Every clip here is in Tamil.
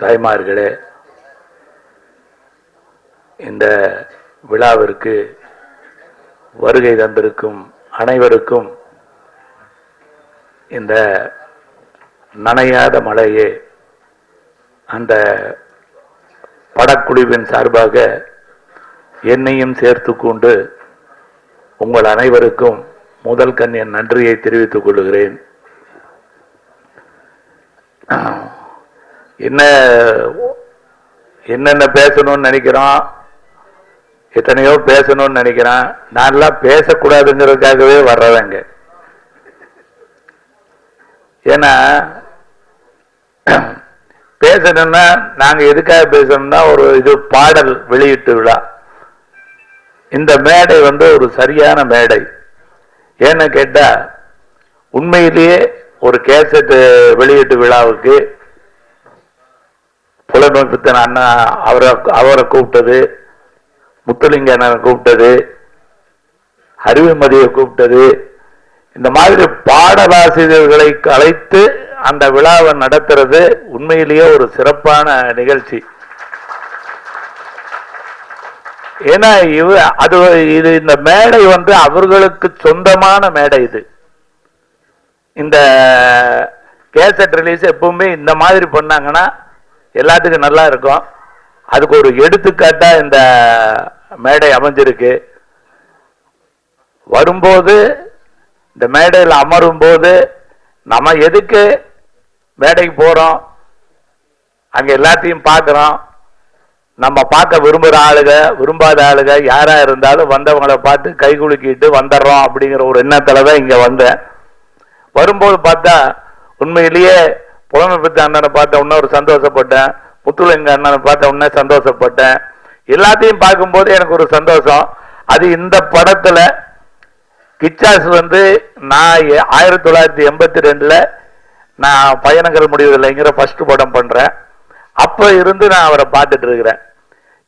தாய்மார்களே, இந்த விழாவிற்கு வருகை தந்திருக்கும் அனைவருக்கும் இந்த நனையாத மழையே அந்த படக்குழுவின் சார்பாக என்னையும் சேர்த்து கொண்டு உங்கள் அனைவருக்கும் முதல் கண் என் நன்றியை தெரிவித்துக் கொள்கிறேன். என்னென்ன பேசணும்னு நினைக்கிறோம், எத்தனையோ பேசணும்னு நினைக்கிறேன். நான்லாம் பேசக்கூடாதுங்கிறதுக்காகவே வர்றவங்க. ஏன்னா பேசணும்னா நாங்க எதுக்காக பேசணும்னா ஒரு இது பாடல் வெளியீட்டு விழா. இந்த மேடை ஒரு சரியான மேடை. ஏன்னு கேட்டா உண்மையிலேயே ஒரு கேசட் வெளியீட்டு விழாவுக்கு புலமைப்பித்தன் அண்ணா அவரை கூப்பிட்டது, முத்துலிங்க அண்ணன் கூப்பிட்டது, அறிவுமதியை கூப்பிட்டது, இந்த மாதிரி பாடலாசிரியர்களை அழைத்து அந்த விழாவை நடத்துறது உண்மையிலேயே ஒரு சிறப்பான நிகழ்ச்சி. ஏன்னா இது இந்த மேடை அவர்களுக்கு சொந்தமான மேடை. இது இந்த கேசட் ரிலீஸ் எப்பவுமே இந்த மாதிரி பண்ணாங்கன்னா எல்லாத்துக்கும் நல்லா இருக்கும். அதுக்கு ஒரு எடுத்துக்காட்டா இந்த மேடை அமைஞ்சிருக்கு. வரும்போது இந்த மேடையில் அமரும் போது நம்ம எதுக்கு மேடைக்கு போறோம், அங்க எல்லாத்தையும் பார்க்கிறோம். நம்ம பார்க்க விரும்புகிற ஆளுக விரும்பாத ஆளுக யாரா இருந்தாலும் வந்தவங்களை பார்த்து கை குலுக்கிட்டு வந்துடுறோம் அப்படிங்கிற ஒரு எண்ணத்துலதான் இங்க வந்தேன். வரும்போது பார்த்தா உண்மையிலேயே புலமைப்பித்த அண்ணனை பார்த்த உடனே ஒரு சந்தோஷப்பட்டேன், முத்துலிங்க அண்ணனை பார்த்த உடனே சந்தோஷப்பட்டேன். எல்லாத்தையும் பார்க்கும்போது எனக்கு ஒரு சந்தோஷம். அது இந்த படத்துல கிச்சாஸ் நான் 1982 நான் பயணங்கள் முடிவதில்லைங்கிற ஃபர்ஸ்ட் படம் பண்றேன். அப்ப இருந்து நான் அவரை பார்த்துட்டு இருக்கிறேன்.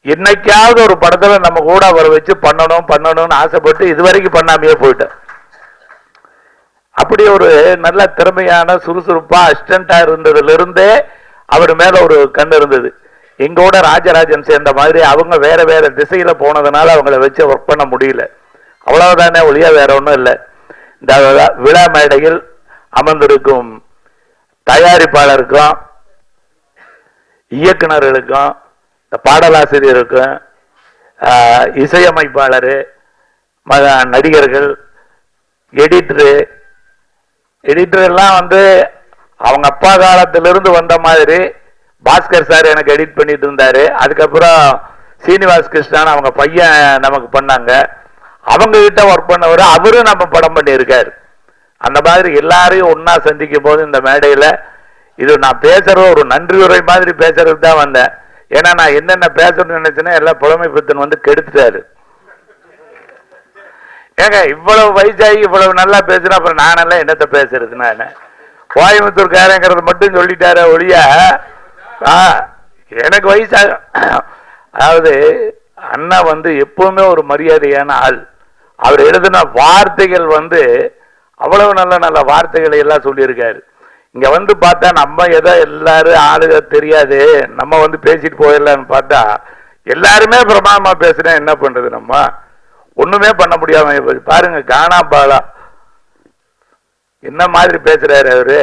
என்னைக்காவது ஒரு படத்துல நம்ம கூட அவரை வச்சு பண்ணணும்னு ஆசைப்பட்டு இதுவரைக்கும் பண்ணாமையே போயிட்டேன். அப்படி ஒரு நல்ல திறமையான சுறுசுறுப்பா அசிஸ்டண்டா இருந்ததுல இருந்தே அவர் மேல ஒரு கண் இருந்தது. எங்கூட ராஜராஜன் சேர்ந்த மாதிரி அவங்க வேற வேற திசையில போனதுனால அவங்கள வச்சு ஒர்க் பண்ண முடியல. அவ்வளவுதானே ஒழியா வேற ஒன்றும் இல்லை. இந்த விழா மேடையில் அமர்ந்திருக்கும் தயாரிப்பாளருக்கும் இயக்குநர்களுக்கும் பாடலாசிரியருக்கும் இசையமைப்பாளர் நடிகர்கள் எடிட்டர் எல்லாம் அவங்க அப்பா காலத்திலிருந்து வந்த மாதிரி பாஸ்கர் சார் எனக்கு எடிட் பண்ணிட்டு இருந்தாரு. அதுக்கப்புறம் சீனிவாஸ் கிருஷ்ணன் அவங்க பையன் நமக்கு பண்ணாங்க. அவங்க கிட்ட ஒர்க் பண்ணவர் அவரும் நம்ம படம் பண்ணியிருக்காரு. அந்த மாதிரி எல்லாரையும் ஒன்னா சந்திக்கும் போது இந்த மேடையில இது நான் பேசுறது ஒரு நன்றி உரை மாதிரி பேசுறதுக்கு தான் வந்தேன். ஏன்னா நான் என்னென்ன பேசணும்னு நினைச்சேன்னா எல்லாம் புலமைப்பித்தன் கெடுத்துட்டாரு. ஏங்க இவ்வளவு வயசாகி இவ்வளவு நல்லா பேசுறேன், அப்புறம் நானெல்லாம் என்னத்த பேசுறது? நான் கோயம்புத்தூர்காரங்கிறது மட்டும் சொல்லிட்டார ஒழிய எனக்கு வயசாக, அதாவது அண்ணா எப்பவுமே ஒரு மரியாதையான ஆள். அவர் எழுதின வார்த்தைகள் அவ்வளவு நல்ல நல்ல வார்த்தைகளை எல்லாம் சொல்லியிருக்காரு. இங்க பார்த்தா நம்ம ஏதோ எல்லாரும் ஆளுக தெரியாது, நம்ம பேசிட்டு போயிடலான்னு பார்த்தா எல்லாருமே பிரமாதமா பேசுறேன். என்ன பண்றது? நம்ம ஒண்ணுமே பண்ண முடியாம பாருங்க. கானா பாலா என்ன மாதிரி பேசுறாரு அவரு.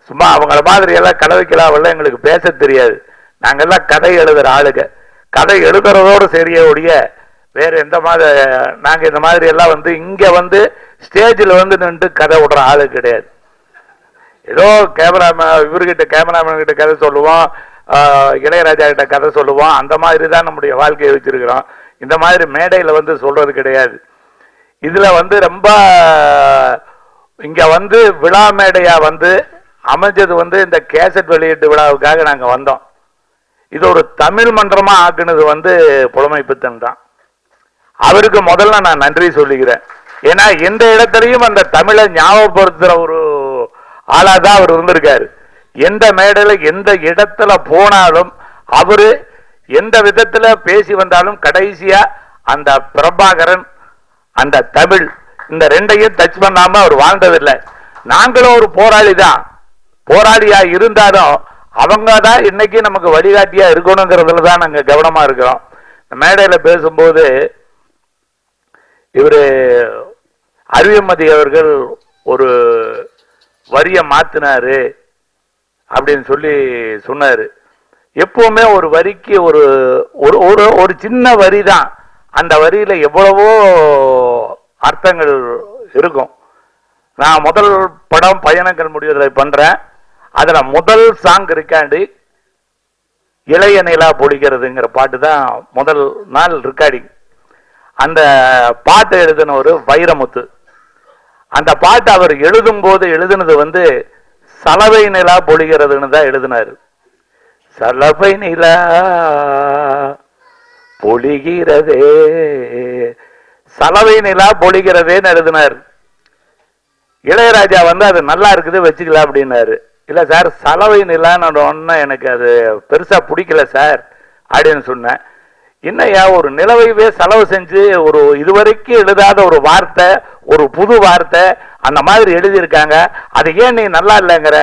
சும்மா அவங்கள மாதிரி எல்லாம் கதை வைக்கலாம், எங்களுக்கு பேச தெரியாது. நாங்கெல்லாம் கதை எழுதுற ஆளுங்க. கதை எழுதுறதோடு சரியா ஒழிய வேற எந்த மாதிரி நாங்க இந்த மாதிரி எல்லாம் இங்க ஸ்டேஜில் நின்று கதை விடுற ஆளு கிடையாது. ஏதோ இவர்கிட்ட கேமராமேன் கிட்ட கதை சொல்லுவோம், இளையராஜா கிட்ட கதை சொல்லுவோம். அந்த மாதிரி தான் நம்முடைய வாழ்க்கையை வச்சிருக்கிறோம். இந்த மாதிரி மேடையில சொல்றது கிடையாது. இதுல ரொம்ப இங்க விழா மேடையா அமைஞ்சது இந்த கேசட் வெளியீட்டு விழாவுக்காக நாங்க வந்தோம். இது ஒரு தமிழ் மன்றமா ஆக்குனது புலமைப்பித்தன் தான். அவருக்கு முதல்ல நான் நன்றி சொல்லிக்கிறேன். ஏன்னா எந்த இடத்துலையும் அந்த தமிழை ஞாபகப்படுத்துற ஒரு ஆளாதான் அவர் இருந்திருக்காரு. எந்த மேடையில எந்த இடத்துல போனாலும் அவரு எந்த விதத்துல பேசி வந்தாலும் கடைசியா அந்த பிரபாகரன் அந்த தமிழ் இந்த ரெண்டையும் டச் பண்ணாம அவர் வாழ்ந்ததில்லை. நாங்களும் ஒரு போராளி தான். போராளியா இருந்தாலும் அவங்க தான் இன்னைக்கு நமக்கு வழிகாட்டியா இருக்கணுங்கிறதுல தான் நாங்க கவனமா இருக்கிறோம். மேடையில பேசும்போது இவரு அறிவுமதி அவர்கள் ஒரு வரிய மாத்தினாரு அப்படின்னு சொல்லி சொன்னாரு. எப்பவுமே ஒரு வரிக்கு ஒரு ஒரு சின்ன வரி தான், அந்த வரியில எவ்வளவோ அர்த்தங்கள் இருக்கும். நான் முதல் படம் பயணங்கள் முடிவதை பண்றேன். அதுல முதல் சாங் இருக்காண்டு இளைய நிலா பொழிக்கிறதுங்கிற பாட்டு தான் முதல் நாள் ரெக்கார்டிங். அந்த பாட்டை எழுதின ஒரு வைரமுத்து. அந்த பாட்டு அவர் எழுதும் போது எழுதுனது சலவை நிலா பொழிகிறதுன்னு தான் எழுதினாரு. சலவை நிலா பொழிகிறதே, சலவை நிலா பொழிகிறதேன்னு எழுதினார். இளையராஜா அது நல்லா இருக்குது வச்சுக்கலாம் அப்படின்னாரு. இல்ல சார், சலவை நிலான்னு ஒன்னு எனக்கு அது பெருசா பிடிக்கல சார் அப்படின்னு சொன்னேன். என்னையா ஒரு நிலவைவே செலவு செஞ்சு ஒரு இதுவரைக்கும் எழுதாத ஒரு வார்த்தை, ஒரு புது வார்த்தை அந்த மாதிரி எழுதியிருக்காங்க, அது ஏன் நீ நல்லா இல்லைங்கிற?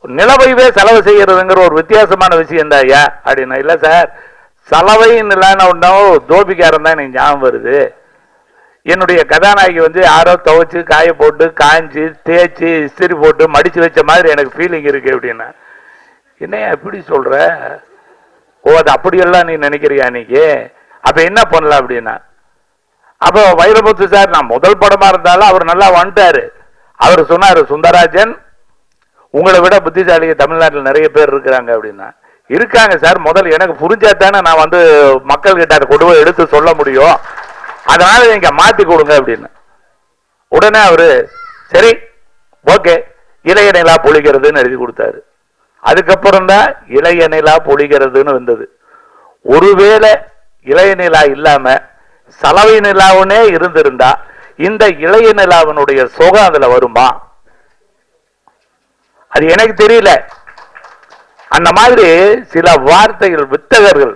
நிலவைவே செலவு செய்யறதுங்கிற ஒரு வித்தியாசமான விஷயம் தான் ஐயா அப்படின்னா. இல்ல சார், சலவை நிலான்னு ஒன்னா தோபிக்காரன் தான் எனக்கு ஞாபகம் வருது. என்னுடைய கதாநாயகி யாரோ துவைச்சு காய போட்டு காய்ச்சி தேய்ச்சி இஸ்திரி போட்டு மடிச்சு வச்ச மாதிரி எனக்கு ஃபீலிங் இருக்கு அப்படின்னா. என்னையா எப்படி சொல்ற? ஓ, அது அப்படியெல்லாம் நீ நினைக்கிறியா இன்னைக்கு? அப்ப என்ன பண்ணலாம் அப்படின்னா, அப்போ வைரமுத்து சார், நான் முதல் படமா இருந்தாலும் அவர் நல்லா வந்துட்டாரு. அவர் சொன்னாரு, சுந்தரராஜன் உங்களை விட புத்திசாலி தமிழ்நாட்டில் நிறைய பேர் இருக்கிறாங்க அப்படின்னா. இருக்காங்க சார், முதல் எனக்கு புரிஞ்சாத்தானே நான் மக்கள் கிட்ட கொடுவை எடுத்து சொல்ல முடியும், அதனால நீங்க மாத்தி கொடுங்க அப்படின்னு. உடனே அவரு சரி ஓகே இளைய நிலா பொழிகிறதுன்னு எழுதி கொடுத்தாரு. அதுக்கப்புறம் தான் இளைய நிலா பொழிகிறதுன்னு வந்தது. ஒருவேளை இளைய நிலா இல்லாம சலவை நிலாவுனே இருந்திருந்தா இந்த இளைய நிலாவினுடைய சோகம் அதுல வருமா? அது எனக்கு தெரியல. அந்த மாதிரி சில வார்த்தைகள் வித்தகர்கள்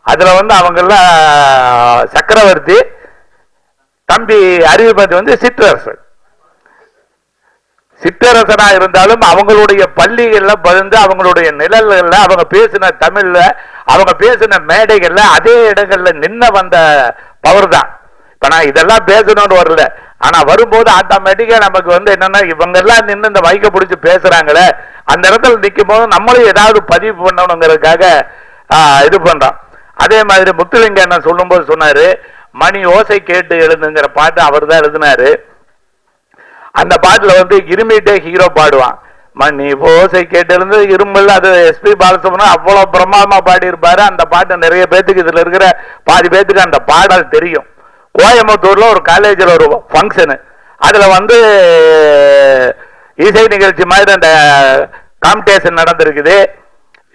அதுல அவங்க எல்லாம் சக்கரவர்த்தி, தம்பி அறிவுமதி சிற்றரசன். சிற்றரசனா இருந்தாலும் அவங்களுடைய பள்ளிகள்ல பகிர்ந்து அவங்களுடைய நிழல்கள்ல அவங்க பேசின தமிழ்ல அவங்க பேசின மேடைகள்ல அதே இடங்கள்ல நின்ன வந்த பவர் தான். இப்ப நான் இதெல்லாம் பேசணும்னு வரல, ஆனா வரும்போது ஆட்டோமேட்டிக்கா நமக்கு என்னன்னா இவங்க எல்லாம் நின்று இந்த மைக்க பிடிச்சு பேசுறாங்களே, அந்த இடத்துல நிற்கும் போது நம்மளும் ஏதாவது பதிவு பண்ணணுங்கிறதுக்காக இது பண்றோம். அதே மாதிரி முத்துலிங்க என்ன சொல்லும் போது சொன்னாரு, மணி ஓசை கேட்டு எழுதுங்கிற பாட்டு அவர் தான் எழுதினாரு. அந்த பாட்டுல இருமிட்டே ஹீரோ பாடுவான், மணி ஓசை கேட்டு எழுந்து இருமல். அது எஸ்பி பாலசுப்ரமணியன் அவ்வளவு பிரமாதமா பாடி இருப்பாரு. அந்த பாட்டு நிறைய பேத்துக்கு இதுல இருக்கிற பாதி பேத்துக்கு அந்த பாடல் தெரியும். கோயம்புத்தூர்ல ஒரு காலேஜில் ஒரு ஃபங்க்ஷனு, அதுல இசை நிகழ்ச்சி மாதிரி அந்த காம்படிஷன் நடந்திருக்குது.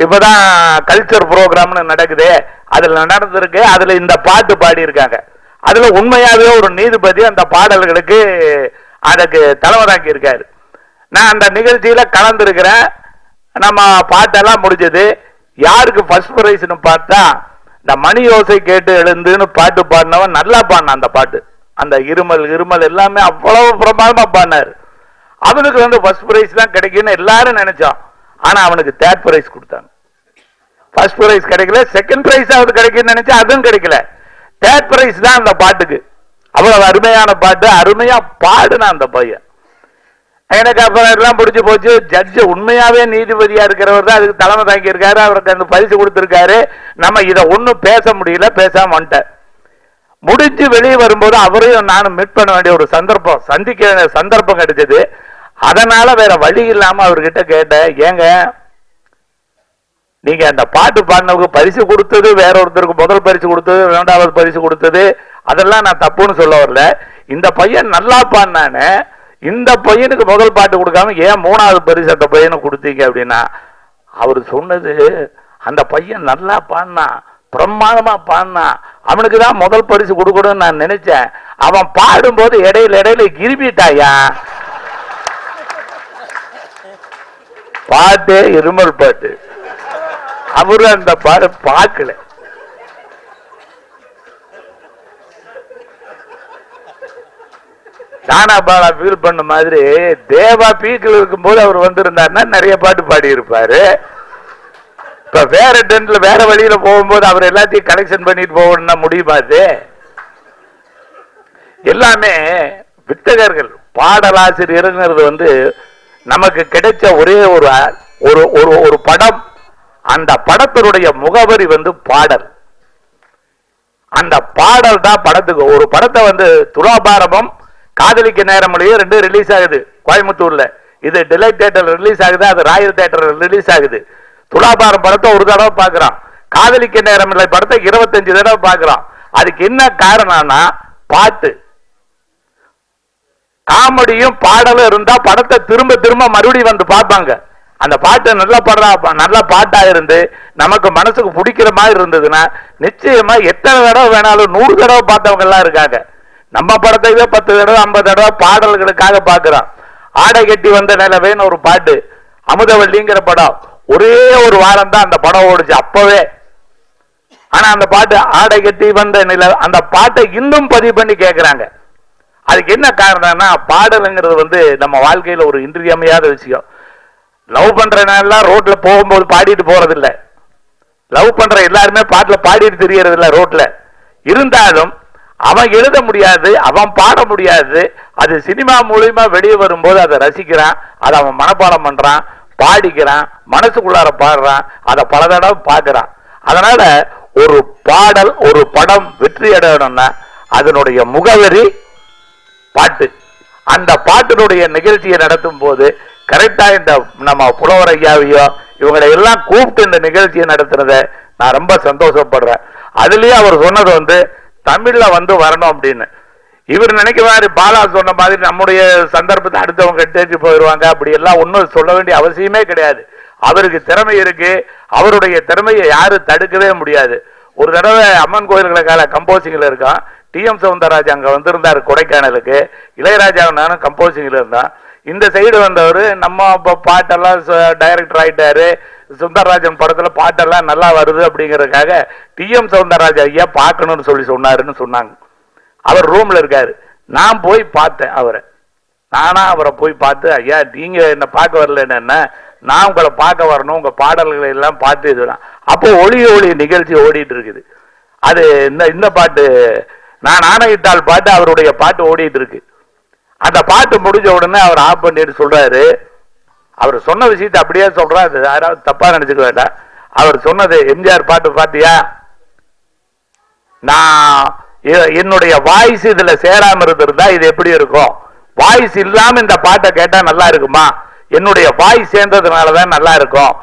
இப்பதான் கல்ச்சர் ப்ரோக்ராம்னு நடக்குது, அதுல நடந்திருக்கு. அதுல இந்த பாட்டு பாடி இருக்காங்க. அதுல உண்மையாவே ஒரு நீதிபதி அந்த பாடல்களுக்கு அதுக்கு தலைமை தாங்கி இருக்காரு. நான் அந்த நிகழ்ச்சியில கலந்துருக்கிறேன். நம்ம பாட்டெல்லாம் முடிஞ்சது. யாருக்கு ஃபர்ஸ்ட் பிரைஸ்னு பார்த்தா இந்த மணி யோசை கேட்டு எழுந்துன்னு பாட்டு பாடினவன் நல்லா பாடினான். அந்த பாட்டு அந்த இருமல் இருமல் எல்லாமே அவ்வளவு பிரமாதமா பாடினாரு. அவனுக்கு ஃபர்ஸ்ட் பிரைஸ் தான் கிடைக்குன்னு எல்லாரும் நினைச்சோம். ஆனா அவனுக்கு தேர்ட் பிரைஸ் கொடுத்தாங்க. ஃபர்ஸ்ட் பிரைஸ் கிடைக்கல, செகண்ட் பிரைஸ் ஆவது கிடைக்குன்னு நினைச்சா அதுவும் கிடைக்கல. தேர்ட் பிரைஸ் தான் அந்த பாட்டுக்கு. அவ்வளவு அருமையான பாட்டு, அருமையா பாடுனா அந்த பையன். எனக்கு அப்புறம் எல்லாம் பிடிச்சு போச்சு. ஜட்ஜு உண்மையாவே நீதிபதியா இருக்கிறவர் தான் அதுக்கு தலைமை தாங்கி இருக்காரு, அவருக்கு அந்த பரிசு கொடுத்திருக்காரு. நம்ம இதை ஒன்னும் பேச முடியல, பேசாம வந்துட்டேன். முடிஞ்சு வெளியே வரும்போது அவரையும் நானும் மீட் பண்ண வேண்டிய ஒரு சந்தர்ப்பம், சந்திக்க சந்தர்ப்பம் கிடைச்சது. அதனால வேற வழி இல்லாம அவர்கிட்ட கேட்டேன், ஏங்க நீங்க அந்த பாட்டு பாடினவுக்கு பரிசு கொடுத்தது, வேற ஒருத்தருக்கு முதல் பரிசு கொடுத்தது, இரண்டாவது பரிசு கொடுத்தது, அதெல்லாம் நான் தப்புன்னு சொல்ல வரல. இந்த பையன் நல்லா பாடினானே, இந்த பையனுக்கு முதல் பாட்டு கொடுக்காம ஏன் மூணாவது பரிசு அந்த பையனுக்கு கொடுத்தீங்க அப்படின்னா, அவர் சொன்னது அந்த பையன் நல்லா பாடினா, பிரமாதமா பாடினா, அவனுக்கு தான் முதல் பரிசு கொடுக்கணும்னு நான் நினைச்சேன். அவன் பாடும்போது இடையில இடையில கிருமிட்டாயா, பாட்டு இருமல் பாட்டு. அவரு அந்த பாட பார்க்கல. தானா பாலா ஃபீல் பண்ண மாதிரி தேவா பீக்கில் இருக்கும்போது அவர் வந்திருந்தாருன்னா நிறைய பாட்டு பாடி இருப்பாரு. இப்ப வேற டென்ட்ல வேற வழியில போகும்போது அவர் எல்லாத்தையும் கலெக்ஷன் பண்ணிட்டு போகணும்னா முடியுமா? அது எல்லாமே வித்தகர்கள். பாடலாசிரியருங்கிறது வந்து நமக்கு கிடைச்ச ஒரே ஒரு ஒரு படம். அந்த படத்தினுடைய முகவரி வந்து பாடல். அந்த பாடல் தான் படத்துக்கு. ஒரு படத்தை வந்து துலாபாரமும் காதலிக்க நேரமொழியே 2 ரிலீஸ் ஆகுது கோயம்புத்தூர்ல. இது டிலைட் தியேட்டர் ரிலீஸ் ஆகுது, அது ராயல் தியேட்டர் ரிலீஸ் ஆகுது. துலாபாரம் படத்தை ஒரு தடவை பார்க்கிறான், காதலிக்க நேரமில்லை படத்தை 25 தடவை பார்க்கிறான். அதுக்கு என்ன காரணம்னா பாட்டு. காமெடியும் பாடலும் இருந்தா படத்தை திரும்ப திரும்ப மறுபடியும் வந்து பார்ப்பாங்க. அந்த பாட்டு நல்ல பாட்டா இருந்து நமக்கு மனசுக்கு பிடிக்கிற மாதிரி இருந்ததுன்னா நிச்சயமா எத்தனை தடவை வேணாலும் 100 தடவை பார்த்தவங்க எல்லாம் இருக்காங்க. நம்ம படத்தையே 10 தடவை 50 தடவை பாடல்களுக்காக பார்க்கிறோம். ஆடை கட்டி வந்த நிலவேன்னு ஒரு பாட்டு, அமுதவல்லிங்கிற படம் ஒரே ஒரு வாரம் தான் அந்த படம் ஓடுச்சு அப்பவே. ஆனா அந்த பாட்டு ஆடை கட்டி வந்த நில, அந்த பாட்டை இன்னும் பதிவு பண்ணி கேட்கிறாங்க. அதுக்கு என்ன காரணம்னா பாடலுங்கிறது வந்து நம்ம வாழ்க்கையில ஒரு இன்றியமையாத விஷயம். லவ் பண்றனால ரோட்ல போகும்போது பாடிட்டு போறது இல்ல. லவ் பண்ற எல்லாருமே பாட்டுல பாடிட்டு தெரியறது இல்ல ரோட்ல. இருந்தாலும் அவன் எழுத முடியாது, அவன் பாட முடியாது. அது சினிமா மூலியமா வெளியே வரும்போது அதை ரசிக்கிறான், அதை அவன் மனப்பாடம் பண்றான், பாடிக்கிறான், மனசுக்குள்ளார பாடுறான், அதை பல தடவை பார்க்கிறான். அதனால ஒரு பாடல் ஒரு படம் வெற்றி அடையணும்னா அதனுடைய முகவரி பாட்டு. அந்த பாட்டினுடைய நிகழ்ச்சியை நடத்தும் போது கரெக்டா இந்த நம்ம புலவர் ஐயாவையோ இவங்களை எல்லாம் கூப்பிட்டு இந்த நிகழ்ச்சியை நடத்துறத நான் ரொம்ப சந்தோஷப்படுறேன். அதுலயே அவர் சொன்னது வந்து தமிழ்ல வந்து வரணும் அப்படின்னு. இவர் நினைக்க மாதிரி பாலா சொன்ன மாதிரி நம்முடைய சந்தர்ப்பத்தை அடுத்தவங்க தேடி போயிடுவாங்க அப்படி எல்லாம் ஒன்றும் சொல்ல வேண்டிய அவசியமே கிடையாது. அவருக்கு திறமை இருக்கு, அவருடைய திறமையை யாரும் தடுக்கவே முடியாது. ஒரு தடவை அம்மன் கோயில்களுக்கான கம்போசிங்ல இருக்கான். TM சவுந்தரராஜா அங்க வந்திருந்தாரு கொடைக்கானலுக்கு. இளையராஜா நானும் கம்போசிங்ல இருந்தான். இந்த சைடு வந்தவர் நம்ம பாட்டெல்லாம் டைரக்டர் ஆயிட்டாரு. சுந்தரராஜன் படத்துல பாட்டெல்லாம் நல்லா வருது அப்படிங்கறதுக்காக TM சவுந்தரராஜா ஐயா பார்க்கணும்னு சொன்னாருன்னு சொன்னாங்க. அவர் ரூம்ல இருக்காரு. நான் போய் பார்த்தேன் அவரை. நானா அவரை போய் பார்த்து, ஐயா நீங்க என்ன பார்க்க வரல, என்ன நான் உங்களை பார்க்க வரணும், உங்க பாடல்களை எல்லாம் பார்த்து இதுதான். அப்போ ஒளி நிகழ்ச்சி ஓடிட்டு இருக்குது. அது இந்த பாட்டு நான் ஆணையிட்டால் பாட்டு அவருடைய பாட்டு ஓடிட்டு இருக்கு. அந்த பாட்டு முடிஞ்ச உடனே அவர் ஆஃப் பண்ணிட்டு சொல்றாரு, அவர் சொன்ன விஷயத்தை அப்படியே சொல்றாரு, யாராவது தப்பா நினைச்சுக்க வேண்டாம். அவர் சொன்னது, எம்ஜிஆர் பாட்டு பாத்தியா, நான் என்னுடைய வாய்ஸ் இதுல சேராம இருந்திருந்தா இது எப்படி இருக்கும், வாய்ஸ் இல்லாம இந்த பாட்டை கேட்டா நல்லா இருக்குமா, என்னுடைய வாய்ஸ் சேர்ந்ததுனாலதான் நல்லா இருக்கும்,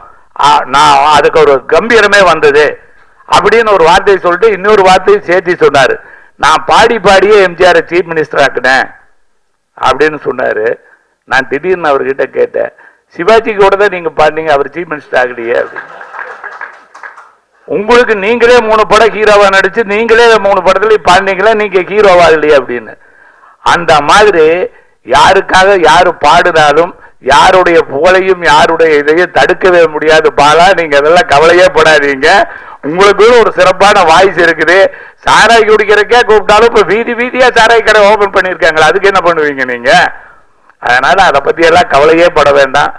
நான் அதுக்கு ஒரு கம்பீரமே வந்தது அப்படின்னு ஒரு வார்த்தையை சொல்லிட்டு இன்னொரு வார்த்தையை சேர்த்து சொன்னாரு. நான் பாடியே எம்ஜிஆர் சீஃப் மினிஸ்டர் ஆக்குனேன் அப்படின்னு சொன்னாரு. நான் திடீர்னு அவர்கிட்ட கேட்டேன், சிவாஜி கூட தான் நீங்க பாடினீங்க, அவர் சீஃப் மினிஸ்டர் ஆகலையே அப்படின்னு. உங்களுக்கு நீங்களே 3 படம் ஹீரோவா நடிச்சு நீங்களே 3 படத்துல பாடினீங்களா, நீங்க ஹீரோவா இல்லையா அப்படின்னு. அந்த மாதிரி யாருக்காக யாரு பாடினாலும் யாருடைய புகழையும் யாருடைய இதையும் தடுக்கவே முடியாது. பாலா நீங்க அதெல்லாம் கவலையே படாதீங்க, உங்களுக்கு ஒரு சிறப்பான வாய்ஸ் இருக்குது. சாராய் குடிக்கிறக்கே கூப்பிட்டாலும் இப்ப வீதியா சாராய் கடை ஓபன் பண்ணிருக்காங்களா, அதுக்கு என்ன பண்ணுவீங்க நீங்க? அதனால அதை பத்தி எல்லாம் கவலையே பட வேண்டாம்.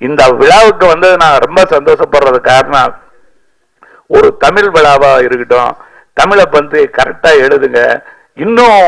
இந்த விழாவுக்கு வந்து நான் ரொம்ப சந்தோஷப்படுறது காரணம், ஒரு தமிழ் விழாவா இருக்கட்டும், தமிழை வந்து கரெக்டா எழுதுங்க. இன்னும்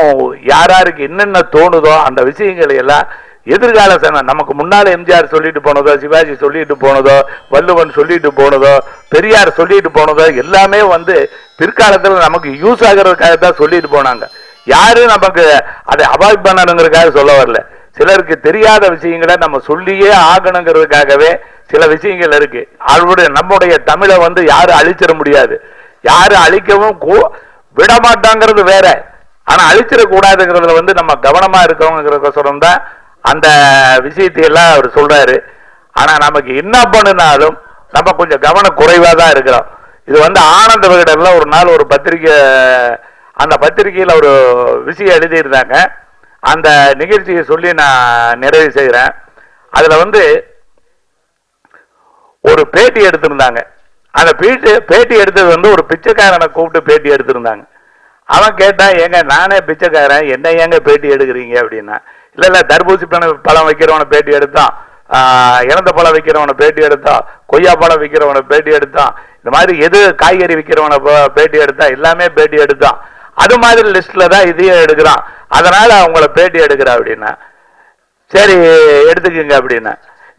யாராருக்கு என்னென்ன தோணுதோ அந்த விஷயங்களை எல்லாம் எதிர்கால நமக்கு முன்னால எம்ஜிஆர் சொல்லிட்டு போனதோ, சிவாஜி சொல்லிட்டு போனதோ, வள்ளுவன் சொல்லிட்டு போனதோ, பெரியார் சொல்லிட்டு போனதோ எல்லாமே வந்து பிற்காலத்தில் நமக்கு யூஸ் ஆகிறதுக்காக தான் சொல்லிட்டு போனாங்க. யாரும் நமக்கு அதை அவாய்ட் பண்ணணுங்கிறதுக்காக சொல்ல வரல. சிலருக்கு தெரியாத விஷயங்களை நம்ம சொல்லியே ஆகணுங்கிறதுக்காகவே சில விஷயங்கள் இருக்கு. அவருடைய நம்முடைய தமிழை வந்து யாரும் அழிச்சிட முடியாது, யாரும் அழிக்கவும் விட மாட்டாங்கிறது வேற. ஆனா அழிச்சிட கூடாதுங்கிறதுல வந்து நம்ம கவனமா இருக்கோங்கிறதுக்கோசரம் தான் அந்த விஷயத்தை எல்லாம் அவர் சொல்றாரு. ஆனா நமக்கு என்ன பண்ணினாலும் நம்ம கொஞ்சம் கவனம் குறைவா தான் இருக்கிறோம். இது வந்து ஆனந்த விகடன்ல ஒரு நாள் ஒரு பத்திரிகை, அந்த பத்திரிகையில் ஒரு விஷயம் எழுதியிருந்தாங்க. அந்த நிகழ்ச்சியை சொல்லி நான் நிறைவு செய்கிறேன். அதுல வந்து ஒரு பேட்டி எடுத்திருந்தாங்க. அந்த பேட்டி எடுத்தது வந்து ஒரு பிச்சைக்காரனை கூப்பிட்டு பேட்டி எடுத்திருந்தாங்க. அவன் கேட்டான், ஏங்க நானே பிச்சைக்காரன், என்ன ஏங்க பேட்டி எடுக்கிறீங்க அப்படின்னா, இல்ல தர்பூசி பழம் வைக்கிறவனை பேட்டி எடுத்தான், இறந்த பழம் வைக்கிறவனை பேட்டி எடுத்தான், கொய்யா பழம் வைக்கிறவனை பேட்டி எடுத்தான், இந்த மாதிரி எது காய்கறி விற்கிறவனை பேட்டி எடுத்தா எல்லாமே பேட்டி எடுத்தான், அது மாதிரி லிஸ்ட்ல தான் இதையும் எடுக்கிறான், அதனால அவங்கள பேட்டி எடுக்கிறா அப்படின்னா சரி எடுத்துக்கங்க அப்படின்னா.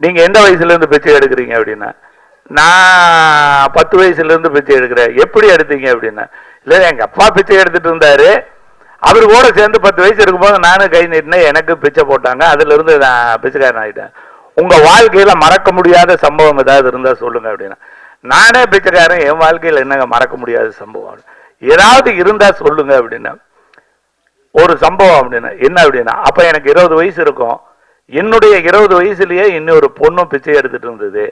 நீங்க எந்த வயசுல இருந்து பிச்சை எடுக்கிறீங்க அப்படின்னா நான் 10 வயசுல இருந்து பிச்சை எடுக்கிறேன். எப்படி எடுத்தீங்க அப்படின்னா இல்ல எங்க அப்பா பிச்சை எடுத்துட்டு இருந்தாரு, அவரு கூட சேர்ந்து 10 வயசு இருக்கும்போது நானும் கை நீட்டினேன், எனக்கு பிச்சை போட்டாங்க, அதுல இருந்து நான் பிச்சைக்காரன் ஆகிட்டேன். உங்க வாழ்க்கையில மறக்க முடியாத சம்பவம் ஏதாவது இருந்தா சொல்லுங்க அப்படின்னா நானே பிச்சைக்காரன், என் வாழ்க்கையில என்னங்க மறக்க முடியாத சம்பவம் ஏதாவது இருந்தா சொல்லுங்க அப்படின்னா ஒரு சம்பவம் அப்படின்னா என்ன அப்படின்னா அப்ப எனக்கு 20 வயசு இருக்கும். என்னுடைய 20 வயசுலயே இன்னொரு பொண்ணும் பிச்சை எடுத்துட்டு இருந்தது.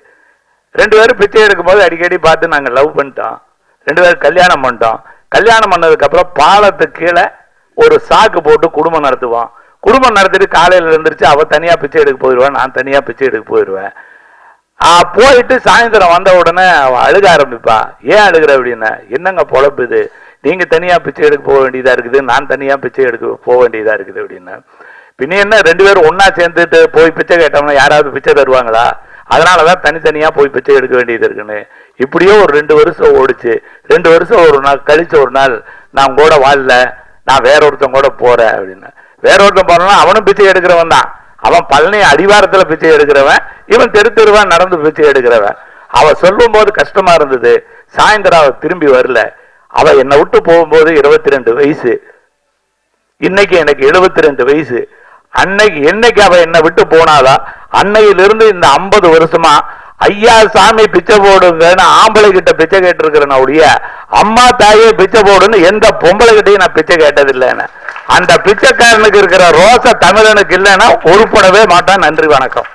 2 பேரும் பிச்சை எடுக்கும் போது அடிக்கடி பார்த்து நாங்க லவ் பண்ணிட்டோம். 2 பேரும் கல்யாணம் பண்ணிட்டோம். கல்யாணம் பண்ணதுக்கு அப்புறம் பாலத்துக்கு கீழே ஒரு சாக்கு போட்டு குடும்பம் நடத்துவோம். குடும்பம் நடத்திட்டு காலையில இருந்துருச்சு அவ தனியா பிச்சை எடுக்க போயிடுவேன், நான் தனியா பிச்சை எடுக்க போயிடுவேன். போயிட்டு சாயந்தரம் வந்த உடனே அவ அழுக ஆரம்பிப்பா. ஏன் அழுகிற அப்படின்னா என்னங்க பொழப்பு இது, நீங்க தனியா பிச்சை எடுக்க போக வேண்டியதா இருக்குது, நான் தனியா பிச்சை எடுக்க போக வேண்டியதா இருக்குது அப்படின்னா பின்ன என்ன 2 பேரும் ஒன்னா சேர்ந்துட்டு போய் பிச்சை கேட்டோம்னா யாராவது பிச்சை தருவாங்களா? அதனாலதான் தனித்தனியா போய் பிச்சை எடுக்க வேண்டியது இருக்குன்னு. இப்படியோ ஒரு 2 வருஷம் ஓடிச்சு. 2 வருஷம் ஒரு நாள் கழிச்சு ஒரு நாள் நான் கூட வாழல, நான் வேற ஒருத்தன் கூட போறேன் அப்படின்னு. வேற ஒருத்தன் போறேன்னா அவனும் பிச்சை எடுக்கிறவன் தான். அவன் பழனி அடிவாரத்துல பிச்சை எடுக்கிறவன், இவன் தெரு தெருவா நடந்து பிச்சை எடுக்கிறவன். அவ சொல்லும் போது கஷ்டமா இருந்தது. சாயந்தரம் அவ திரும்பி வரல. அவ என்னை விட்டு போகும்போது 22 வயசு, இன்னைக்கு எனக்கு 72 வயசு. அன்னைக்கு என்னைக்கு அவ என்னை விட்டு போனாலா அன்னையிலிருந்து இந்த 50 வருஷமா ஐயா சாமி பிச்சை போடுங்கன்னு ஆம்பளை கிட்ட பிச்சை கேட்டிருக்கிறேன். அம்மா தாயே பிச்சை போடுன்னு எந்த பொம்பளை கிட்டையும் நான் பிச்சை கேட்டதில்லைன்னு. அந்த பிச்சைக்காரனுக்கு இருக்கிற ரோச தமிழனுக்கு இல்லைன்னா உருப்படவே மாட்டான். நன்றி, வணக்கம்.